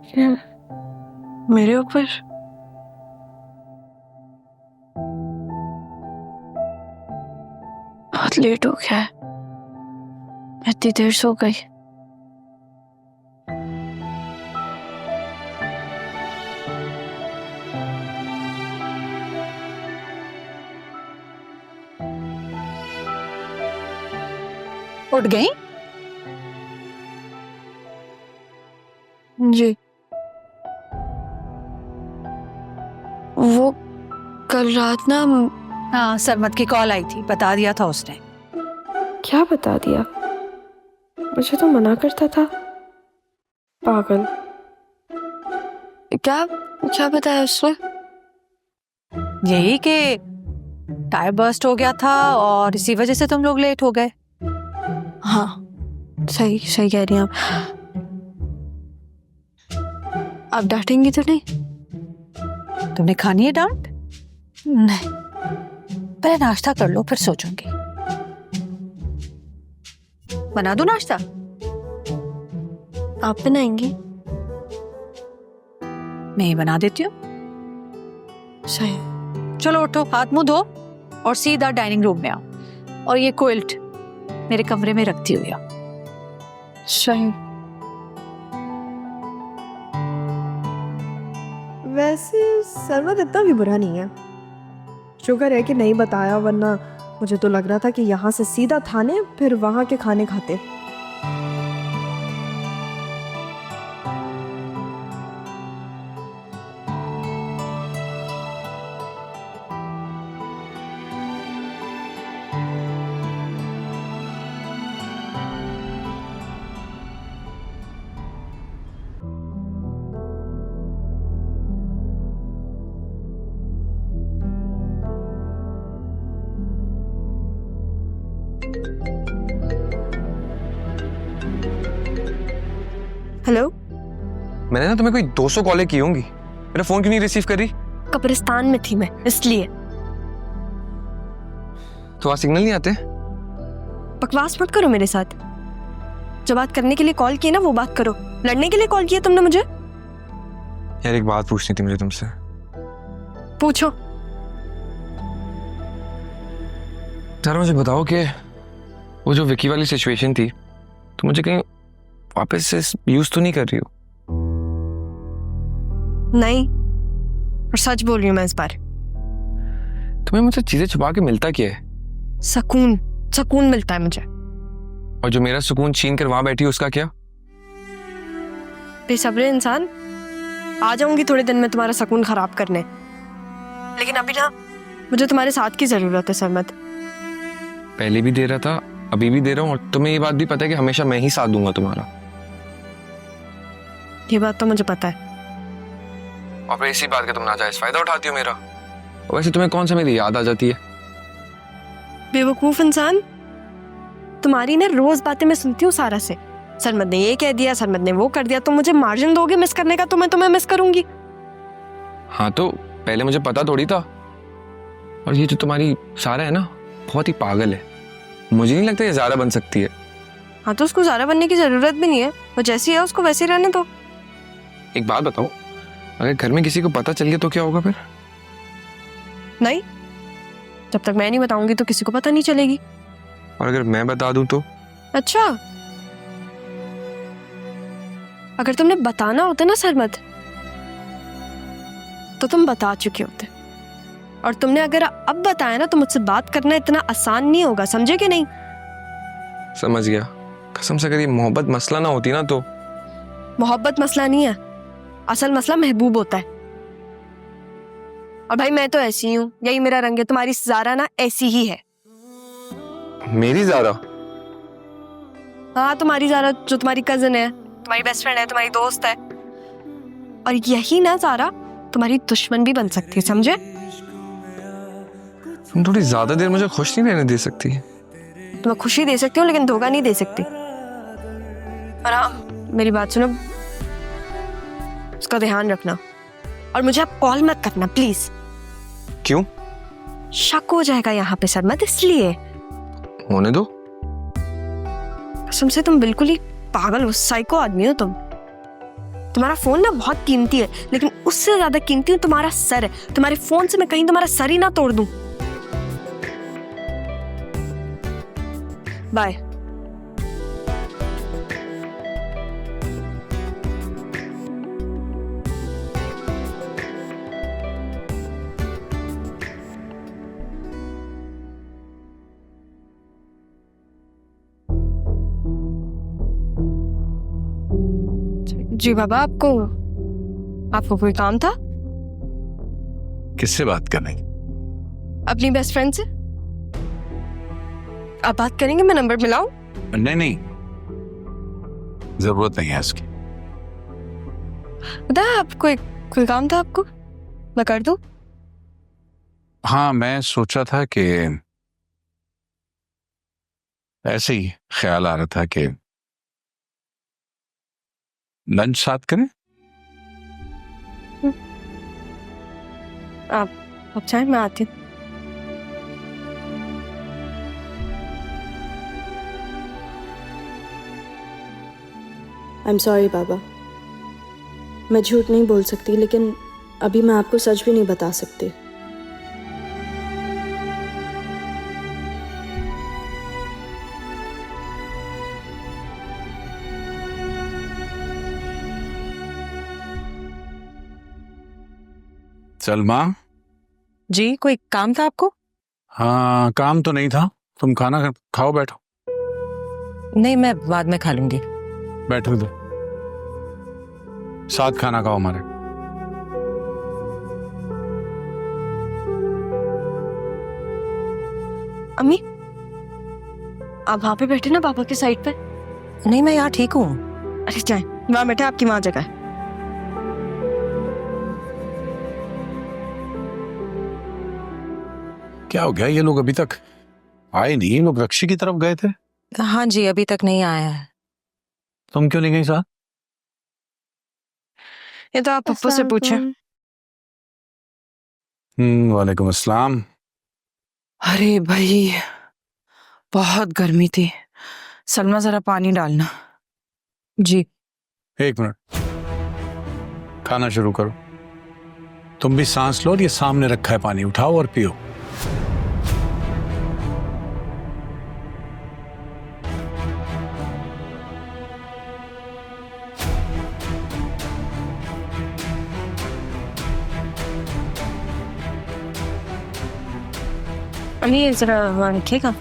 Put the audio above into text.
क्या? मेरे ऊपर? बहुत लेट हो गया है, इतनी देर सो गई। उठ गई? जी, वो कल रात ना। हाँ, सरमत की कॉल आई थी, बता दिया था उसने। क्या बता दिया? मुझे तो मना करता था। पागल। क्या क्या बताया उसने? यही कि टायर बर्स्ट हो गया था और इसी वजह से तुम लोग लेट हो गए। हाँ, सही सही कह रही हैं आप डांटेंगी तो नहीं? तुमने खानी है डांट? नहीं। पहले नाश्ता कर लो, फिर सोचूंगी। बना दो नाश्ता? आप बनाएंगी? मैं ही बना देती हूँ। सही। चलो उठो, हाथ मुंह धो और सीधा डाइनिंग रूम में आओ, और ये क्विल्ट मेरे कमरे में रखती हुई आओ। सही। वैसे सरमत इतना भी बुरा नहीं है। शुक्र है कि नहीं बताया, वरना मुझे तो लग रहा था कि यहाँ से सीधा थाने, फिर वहाँ के खाने खाते। हेलो। मैंने ना तुम्हें कोई 200 कॉलें की होंगी, मेरा फोन क्यों नहीं रिसीव कर रही? कब्रिस्तान में थी मैं, इसलिए। तो आज सिग्नल नहीं आते? बकवास मत करो मेरे साथ। जो बात करने के लिए कॉल की ना वो बात करो। लड़ने के लिए कॉल किया तुमने मुझे? यार एक बात पूछनी थी मुझे तुमसे। पूछो। यार मुझे बताओ कि वो जो विकी वाली सिचुएशन थी, तो मुझे कहीं वापस से यूज तो नहीं कर रही हो? नहीं, और सच बोल रही हूँ मैं इस बार। तुम्हें मुझसे चीजें छुपा के मिलता क्या है? सुकून, सुकून मिलता है मुझे। और जो मेरा सुकून छीन कर वहां बैठी है उसका क्या? बेसब्रे इंसान। आ जाऊंगी थोड़े दिन में तुम्हारा सुकून खराब करने, लेकिन अभी ना मुझे तुम्हारे साथ की जरूरत है सरमत। पहले भी दे रहा था, अभी भी दे रहा हूँ, और तुम्हें ये बात भी पता है कि हमेशा मैं ही साथ दूंगा तुम्हारा। ये बात तो मुझे पता है। और फिर इसी बात का तुम नाजायज फायदा उठाती हो मेरा। और वैसे तुम्हें कौन सा मेरी याद आ जाती है? बेवकूफ इंसान। तुम्हारी ना रोज बातें मैं सुनती हूँ सारा से। सरमत ने ये कह दिया, सरमत ने वो कर दिया। तुम मुझे मार्जिन दोगे मिस करने का तो मैं तुम्हें मिस करूंगी। हाँ तो पहले मुझे पता थोड़ी था। और ये जो तुम्हारी सारा है ना, बहुत ही पागल है। मुझे नहीं लगता ये ज़ारा बन सकती है। हाँ तो उसको ज़ारा बनने की जरूरत भी नहीं है, वो जैसी है उसको वैसे ही रहने दो। एक बात बताओ, अगर घर में किसी को पता चल गया तो क्या होगा फिर? नहीं, जब तक मैं नहीं बताऊंगी तो किसी को पता नहीं चलेगी। और अगर मैं बता दूं तो? अच्छा, अगर तुमने बताना होता ना सरमत, तो तुम बता चुके होते। और तुमने अगर अब बताया ना तो मुझसे बात करना इतना आसान नहीं होगा, समझे कि नहीं? समझ गया। कसम से अगर ये मोहब्बत मसला ना होती ना तो। मोहब्बत मसला नहीं है, असल मसला महबूब होता है। और भाई मैं तो ऐसी हूँ, यही मेरा रंग है। तुम्हारी ज़ारा ना ऐसी ही है। मेरी ज़ारा? हाँ, तुम्हारी ज़ारा जो तुम्हारी कजिन है, तुम्हारी बेस्ट फ्रेंड है, तुम्हारी दोस्त है। और यही ना ज़ारा तुम्हारी दुश्मन भी बन सकती है, समझे? तुम थोड़ी ज्यादा देर मुझे खुश नहीं रहने दे सकती? तुम्हें खुशी दे सकती हूँ लेकिन धोखा नहीं दे सकती। और हाँ, मेरी बात सुनो, उसका ध्यान रखना। और मुझे अब कॉल मत करना प्लीज। क्यों? शक हो जाएगा यहाँ पे सरमत, इसलिए। होने दो। कसम से तुम बिल्कुल ही पागल हो, साइको आदमी हो तुम। तुम्हारा फोन ना बहुत कीमती है, लेकिन उससे ज्यादा कीमती तुम्हारा सर है। तुम्हारे फोन से मैं कहीं तुम्हारा सर ही ना तोड़ दूं। बाय। जी बाबा, आपको कोई काम था? किससे बात करनी? अपनी बेस्ट फ्रेंड से। आप बात करेंगे? मैं नंबर मिलाऊं? नहीं नहीं, जरूरत नहीं है इसकी। बताया आप, कोई काम था आपको? मैं कर दूं? हाँ, मैं सोचा था कि ऐसे ही ख्याल आ रहा था कि लंच साथ करें। आप चाहें, मैं आती हूँ। आई एम सॉरी बाबा, मैं झूठ नहीं बोल सकती, लेकिन अभी मैं आपको सच भी नहीं बता सकती। सलमा। जी, कोई काम था आपको? हाँ, काम तो नहीं था। तुम खाना खाओ, बैठो। नहीं, मैं बाद में खा लूंगी। बैठो इधर, साथ खाना खाओ हमारे। अम्मी, आप वहां पे बैठे ना पापा के साइड पे। नहीं, मैं यहाँ ठीक हूँ। अरे जाए, वहां बैठे, आपकी वहां जगह है। क्या हो गया? ये लोग अभी तक आए नहीं। ये लोग रक्षी की तरफ गए थे। हाँ जी, अभी तक नहीं आया है। तुम क्यों नहीं गई साथ? ये तो आप पप्पू से पूछे। वालेकुम अस्सलाम। अरे भाई, बहुत गर्मी थी। सलमा जरा पानी डालना। जी। एक मिनट, खाना शुरू करो। तुम भी सांस लो, और ये सामने रखा है पानी, उठाओ और पियो। अम्मी, ये जरा वहां रखिएगा।